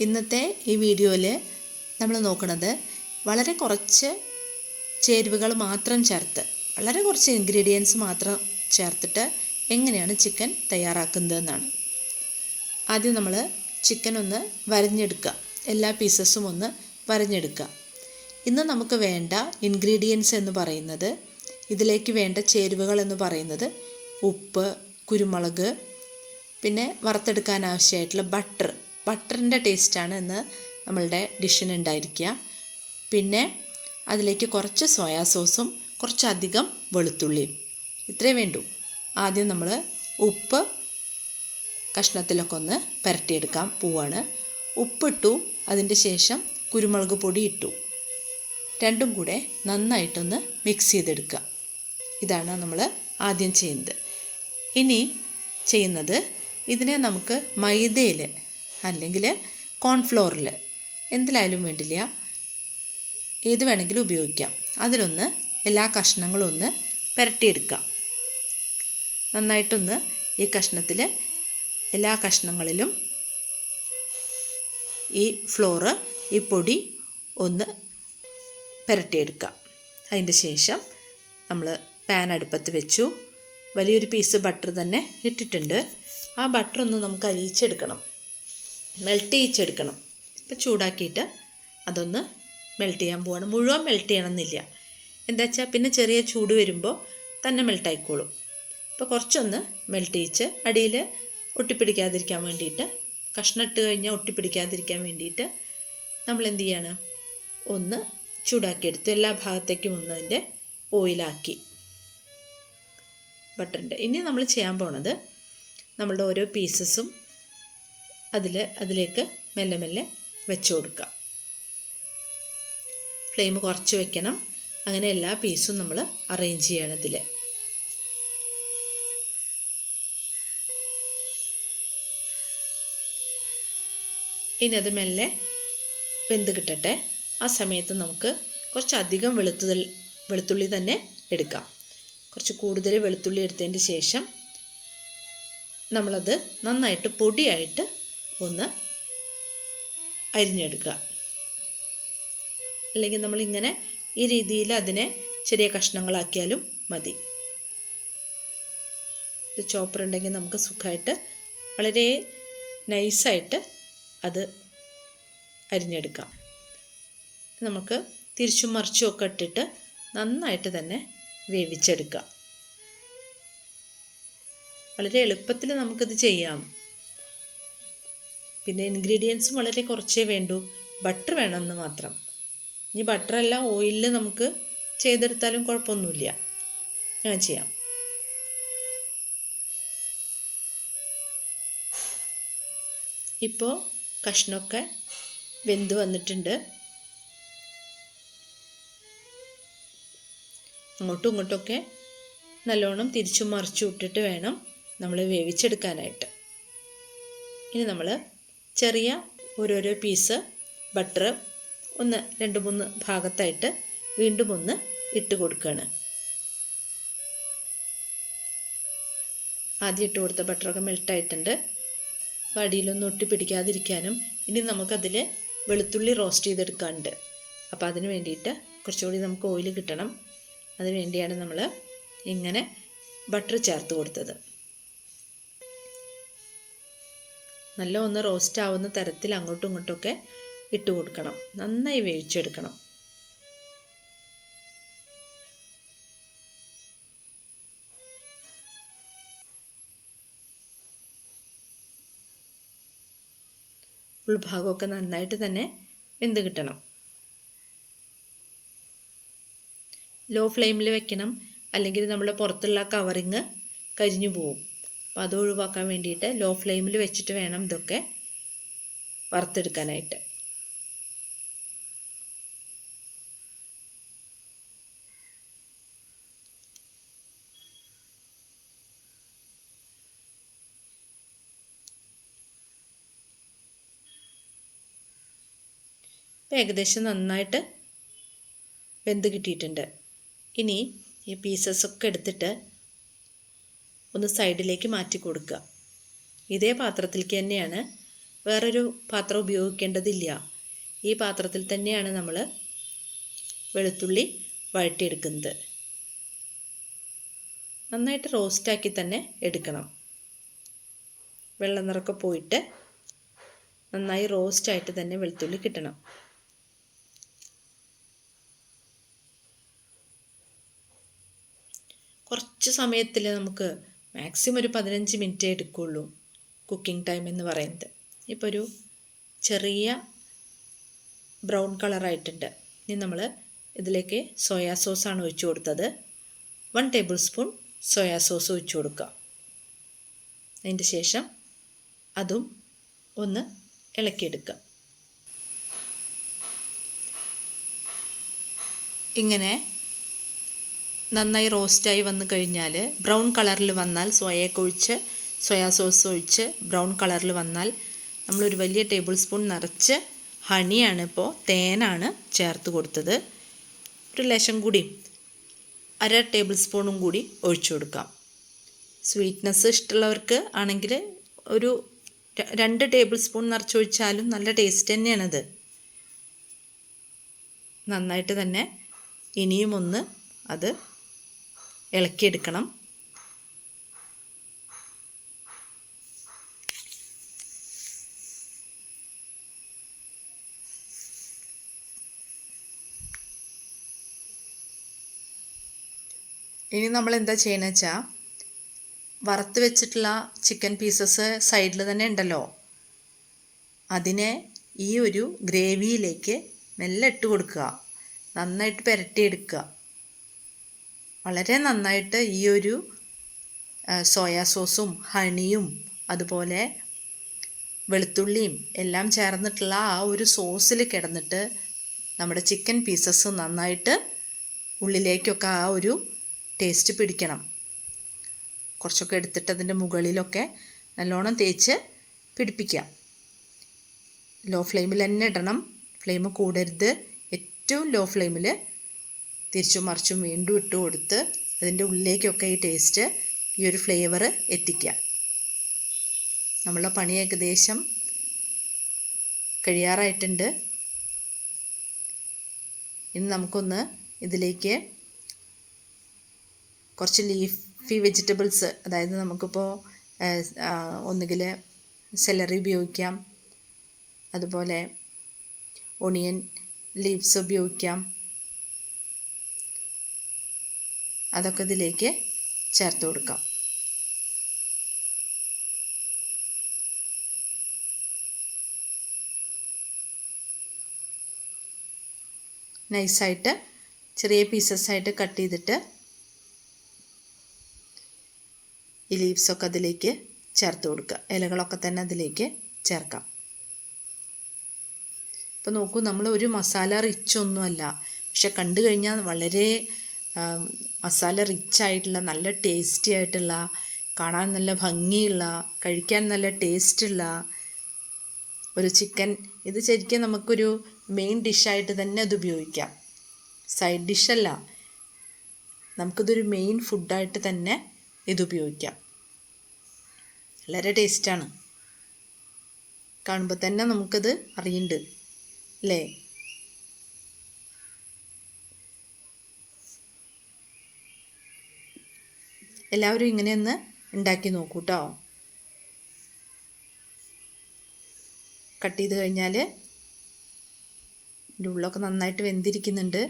ഇന്നത്തെ ഈ വീഡിയോയിൽ നമ്മൾ നോക്കുന്നത് വളരെ കുറച്ച് ചേരുവകൾ മാത്രം ചേർത്ത് വളരെ കുറച്ച് ഇൻഗ്രീഡിയൻസ് മാത്രം ചേർത്തിട്ട് എങ്ങനെയാണ് ചിക്കൻ തയ്യാറാക്കുന്നതെന്നാണ്. ആദ്യം നമ്മൾ ചിക്കൻ ഒന്ന് വരഞ്ഞെടുക്കുക, എല്ലാ പീസസും ഒന്ന് വരഞ്ഞെടുക്കുക. ഇന്ന് നമുക്ക് വേണ്ട ഇൻഗ്രീഡിയൻസ് എന്ന് പറയുന്നത്, ഇതിലേക്ക് വേണ്ട ചേരുവകൾ എന്ന് പറയുന്നത് ഉപ്പ്, കുരുമുളക്, പിന്നെ വറുത്തെടുക്കാൻ ആവശ്യമായിട്ടുള്ള ബട്ടറിൻ്റെ ടേസ്റ്റാണ് ഇന്ന് നമ്മളുടെ ഡിഷിന് ഉണ്ടായിരിക്കുക. പിന്നെ അതിലേക്ക് കുറച്ച് സോയാ സോസും കുറച്ചധികം വെളുത്തുള്ളിയും, ഇത്രയേ വേണ്ടൂ. ആദ്യം നമ്മൾ ഉപ്പ് കഷ്ണത്തിലൊക്കെ ഒന്ന് പുരട്ടിയെടുക്കാൻ പോവാണ്. ഉപ്പിട്ടു, അതിൻ്റെ ശേഷം കുരുമുളക് പൊടി ഇട്ടു, രണ്ടും കൂടെ നന്നായിട്ടൊന്ന് മിക്സ് ചെയ്തെടുക്കുക. ഇതാണ് നമ്മൾ ആദ്യം ചെയ്യുന്നത്. ഇനി ചെയ്യുന്നത്, ഇതിനെ നമുക്ക് മൈദയിൽ അല്ലെങ്കിൽ കോൺഫ്ലോറിൽ എന്തിലായാലും വേണ്ടില്ല, ഏത് വേണമെങ്കിലും ഉപയോഗിക്കാം. അതിലൊന്ന് എല്ലാ കഷ്ണങ്ങളും ഒന്ന് പുരട്ടിയെടുക്കാം. നന്നായിട്ടൊന്ന് ഈ കഷ്ണത്തിൽ എല്ലാ കഷ്ണങ്ങളിലും ഈ ഫ്ലോറ്, ഈ പൊടി ഒന്ന് പുരട്ടിയെടുക്കാം. അതിൻ്റെ ശേഷം നമ്മൾ പാൻ അടുപ്പത്ത് വെച്ചു. വലിയൊരു പീസ് ബട്ടർ തന്നെ ഇട്ടിട്ടുണ്ട്. ആ ബട്ടർ ഒന്ന് നമുക്ക് അലിയിച്ചെടുക്കണം, മെൽറ്റ് ചെയ്യിച്ചെടുക്കണം. ഇപ്പം ചൂടാക്കിയിട്ട് അതൊന്ന് മെൽറ്റ് ചെയ്യാൻ പോവാണ്. മുഴുവൻ മെൽറ്റ് ചെയ്യണമെന്നില്ല, എന്താ വെച്ചാൽ പിന്നെ ചെറിയ ചൂട് വരുമ്പോൾ തന്നെ മെൽട്ടായിക്കോളും. ഇപ്പോൾ കുറച്ചൊന്ന് മെൽറ്റ് ചെയ്യിച്ച് അടിയിൽ ഒട്ടിപ്പിടിക്കാതിരിക്കാൻ വേണ്ടിയിട്ട്, കഷ്ണം ഇട്ട് കഴിഞ്ഞാൽ ഒട്ടിപ്പിടിക്കാതിരിക്കാൻ വേണ്ടിയിട്ട് നമ്മൾ എന്ത് ചെയ്യാണ്, ഒന്ന് ചൂടാക്കിയെടുത്തു. എല്ലാ ഭാഗത്തേക്കും ഒന്ന് അതിൻ്റെ ഓയിലാക്കി ബട്ടറിൻ്റെ. ഇനി നമ്മൾ ചെയ്യാൻ പോണത്, നമ്മളുടെ ഓരോ പീസസും അതിലേക്ക് മെല്ലെ മെല്ലെ വെച്ച് കൊടുക്കുക. ഫ്ലെയിം കുറച്ച് വെക്കണം. അങ്ങനെ എല്ലാ പീസും നമ്മൾ അറേഞ്ച് ചെയ്യണം ഇതിൽ. ഇനി അത് മെല്ലെ വെന്ത് കിട്ടട്ടെ. ആ സമയത്ത് നമുക്ക് കുറച്ചധികം വെളുത്തുള്ളി തന്നെ എടുക്കാം. കുറച്ച് കൂടുതൽ വെളുത്തുള്ളി എടുത്തതിന് ശേഷം നമ്മളത് നന്നായിട്ട് പൊടിയായിട്ട് ഒന്ന് അരിഞ്ഞെടുക്കുക. അല്ലെങ്കിൽ നമ്മളിങ്ങനെ ഈ രീതിയിൽ അതിനെ ചെറിയ കഷ്ണങ്ങളാക്കിയാലും മതി. ഒരു ചോപ്പർ ഉണ്ടെങ്കിൽ നമുക്ക് സുഖമായിട്ട് വളരെ നൈസായിട്ട് അത് അരിഞ്ഞെടുക്കാം. നമുക്ക് തിരിച്ചും മറിച്ചും ഒക്കെ ഇട്ടിട്ട് നന്നായിട്ട് തന്നെ വേവിച്ചെടുക്കാം. വളരെ എളുപ്പത്തിൽ നമുക്കിത് ചെയ്യാം. പിന്നെ ഇൻഗ്രീഡിയൻസും വളരെ കുറച്ചേ വേണ്ടൂ, ബട്ടർ വേണമെന്ന് മാത്രം. ഇനി ബട്ടറല്ല, ഓയിലിൽ നമുക്ക് ചെയ്തെടുത്താലും കുഴപ്പമൊന്നുമില്ല, ഞാൻ ചെയ്യാം. ഇപ്പോൾ കഷ്ണമൊക്കെ വെന്ത് വന്നിട്ടുണ്ട്. അങ്ങോട്ടും ഇങ്ങോട്ടൊക്കെ നല്ലോണം തിരിച്ചും മറിച്ചും ഇട്ടിട്ട് വേണം നമ്മൾ വേവിച്ചെടുക്കാനായിട്ട്. ഇനി നമ്മൾ ചെറിയ ഓരോരോ പീസ് ബട്ടർ ഒന്ന് 2-3 ഭാഗത്തായിട്ട് വീണ്ടും ഒന്ന് ഇട്ട് കൊടുക്കുകയാണ്. ആദ്യം ഇട്ട് കൊടുത്ത ബട്ടറൊക്കെ മെൽട്ടായിട്ടുണ്ട്. അടിയിലൊന്നും ഒട്ടിപ്പിടിക്കാതിരിക്കാനും ഇനി നമുക്കതിൽ വെളുത്തുള്ളി റോസ്റ്റ് ചെയ്തെടുക്കാനുണ്ട്. അപ്പോൾ അതിന് വേണ്ടിയിട്ട് കുറച്ചുകൂടി നമുക്ക് ഓയിൽ കിട്ടണം. അതിന് വേണ്ടിയാണ് നമ്മൾ ഇങ്ങനെ ബട്ടർ ചേർത്ത് കൊടുത്തത്. നല്ല ഒന്ന് റോസ്റ്റ് ആവുന്ന തരത്തിൽ അങ്ങോട്ടും ഇങ്ങോട്ടുമൊക്കെ ഇട്ട് കൊടുക്കണം. നന്നായി വേവിച്ചെടുക്കണം. ഉൾഭാഗമൊക്കെ നന്നായിട്ട് തന്നെ വെന്ത് കിട്ടണം. ലോ ഫ്ലെയിമിൽ വെക്കണം, അല്ലെങ്കിൽ നമ്മൾ പുറത്തുള്ള കവറിങ് കരിഞ്ഞു പോവും. അപ്പോൾ അത് ഒഴിവാക്കാൻ വേണ്ടിയിട്ട് ലോ ഫ്ലെയിമിൽ വെച്ചിട്ട് വേണം ഇതൊക്കെ വറുത്തെടുക്കാനായിട്ട്. ഇപ്പോൾ ഏകദേശം നന്നായിട്ട് വെന്ത് കിട്ടിയിട്ടുണ്ട്. ഇനി ഈ പീസസൊക്കെ എടുത്തിട്ട് ഒന്ന് സൈഡിലേക്ക് മാറ്റി കൊടുക്കുക. ഇതേ പാത്രത്തിലേക്ക് തന്നെയാണ് വേറൊരു പാത്രം ഉപയോഗിക്കേണ്ടതില്ല. ഈ പാത്രത്തിൽ തന്നെയാണ് നമ്മൾ വെളുത്തുള്ളി വഴറ്റിയെടുക്കുന്നത്. നന്നായിട്ട് റോസ്റ്റാക്കി തന്നെ എടുക്കണം. വെള്ളം നിറക്കെ പോയിട്ട് നന്നായി റോസ്റ്റായിട്ട് തന്നെ വെളുത്തുള്ളി കിട്ടണം. കുറച്ച് സമയത്തിൽ നമുക്ക് മാക്സിമം ഒരു 15 മിനിറ്റേ എടുക്കുകയുള്ളൂ കുക്കിംഗ് ടൈം എന്ന് പറയുന്നത്. ഇപ്പോൾ ഒരു ചെറിയ ബ്രൗൺ കളറായിട്ടുണ്ട്. ഇനി നമ്മൾ ഇതിലേക്ക് സോയാ സോസാണ് ഒഴിച്ചു കൊടുത്തത്. 1 ടേബിൾ സ്പൂൺ സോയാ സോസ് ഒഴിച്ചു കൊടുക്കുക. അതിൻ്റെ ശേഷം അതും ഒന്ന് ഇളക്കിയെടുക്കുക. ഇങ്ങനെ നന്നായി റോസ്റ്റായി വന്നു കഴിഞ്ഞാൽ ബ്രൗൺ കളറിൽ വന്നാൽ സോയാ സോസ് ഒഴിച്ച് ബ്രൗൺ കളറിൽ വന്നാൽ നമ്മളൊരു വലിയ ടേബിൾ സ്പൂൺ നിറച്ച് ഹണിയാണ്, ഇപ്പോൾ തേനാണ് ചേർത്ത് കൊടുത്തത്. ഒരു ലേശം കൂടി 1/2 ടേബിൾ സ്പൂണും കൂടി ഒഴിച്ചു കൊടുക്കാം. സ്വീറ്റ്നെസ് ഇഷ്ടമുള്ളവർക്ക് ആണെങ്കിൽ ഒരു 2 ടേബിൾ സ്പൂൺ നിറച്ചൊഴിച്ചാലും നല്ല ടേസ്റ്റ് തന്നെയാണത്. നന്നായിട്ട് തന്നെ ഇനിയും ഒന്ന് അത് ഇളക്കിയെടുക്കണം. ഇനി നമ്മൾ എന്താ ചെയ്യണമെന്ന് വെച്ചാൽ, വറുത്ത് വെച്ചിട്ടുള്ള ചിക്കൻ പീസസ് സൈഡിൽ തന്നെ ഉണ്ടല്ലോ, അതിനെ ഈ ഒരു ഗ്രേവിയിലേക്ക് മെല്ലെ ഇട്ട് കൊടുക്കുക. നന്നായിട്ട് പുരട്ടിയെടുക്കുക. വളരെ നന്നായിട്ട് ഈ ഒരു സോയാ സോസും ഹണിയും അതുപോലെ വെളുത്തുള്ളിയും എല്ലാം ചേർന്നിട്ടുള്ള ആ ഒരു സോസിൽ കിടന്നിട്ട് നമ്മുടെ ചിക്കൻ പീസസ് നന്നായിട്ട് ഉള്ളിലേക്കൊക്കെ ആ ഒരു ടേസ്റ്റ് പിടിക്കണം. കുറച്ചൊക്കെ എടുത്തിട്ട് അതിൻ്റെ മുകളിലൊക്കെ നല്ലോണം തേച്ച് പിടിപ്പിക്കുക. ലോ ഫ്ലെയിമിൽ തന്നെ ഇടണം, ഫ്ലെയിം കൂടരുത്. ഏറ്റവും ലോ ഫ്ലെയിമിൽ തിരിച്ചും മറിച്ചും വീണ്ടും ഇട്ട് കൊടുത്ത് അതിൻ്റെ ഉള്ളിലേക്കൊക്കെ ഈ ടേസ്റ്റ്, ഈ ഒരു ഫ്ലേവർ എത്തിക്കുക. നമ്മളുടെ പണി ഏകദേശം കഴിയാറായിട്ടുണ്ട്. ഇനി നമുക്കൊന്ന് ഇതിലേക്ക് കുറച്ച് ലീഫി വെജിറ്റബിൾസ്, അതായത് നമുക്കിപ്പോൾ ഒന്നുകിൽ സെലറി ഉപയോഗിക്കാം, അതുപോലെ ഒണിയൻ ലീവ്സ് ഉപയോഗിക്കാം. അതൊക്കെ ഇതിലേക്ക് ചേർത്ത് കൊടുക്കാം. നൈസായിട്ട് ചെറിയ പീസസായിട്ട് കട്ട് ചെയ്തിട്ട് ഈ ലീവ്സൊക്കെ അതിലേക്ക് ചേർത്ത് കൊടുക്കുക. ഇലകളൊക്കെ തന്നെ അതിലേക്ക് ചേർക്കാം. ഇപ്പോൾ നോക്കൂ, നമ്മൾ ഒരു മസാല റിച്ച് ഒന്നുമല്ല, പക്ഷെ കണ്ടു കഴിഞ്ഞാൽ വളരെ മസാല റിച്ചായിട്ടുള്ള, നല്ല ടേസ്റ്റി ആയിട്ടുള്ള, കാണാൻ നല്ല ഭംഗിയുള്ള, കഴിക്കാൻ നല്ല ടേസ്റ്റുള്ള ഒരു ചിക്കൻ. ഇത് ശരിക്കും നമുക്കൊരു മെയിൻ ഡിഷായിട്ട് തന്നെ അത് ഉപയോഗിക്കാം. സൈഡ് ഡിഷല്ല, നമുക്കിതൊരു മെയിൻ ഫുഡായിട്ട് തന്നെ ഇത് ഉപയോഗിക്കാം. വളരെ ടേസ്റ്റാണ്. കാണുമ്പോൾ തന്നെ നമുക്കത് അറിയുന്നുണ്ട് അല്ലേ? എല്ലാവരും ഇങ്ങനെയൊന്ന് ഉണ്ടാക്കി നോക്കൂ കേട്ടോ. കട്ട് ചെയ്ത് കഴിഞ്ഞാൽ ഇതിൻ്റെ ഉള്ളൊക്കെ നന്നായിട്ട് വെന്തിരിക്കുന്നുണ്ട്.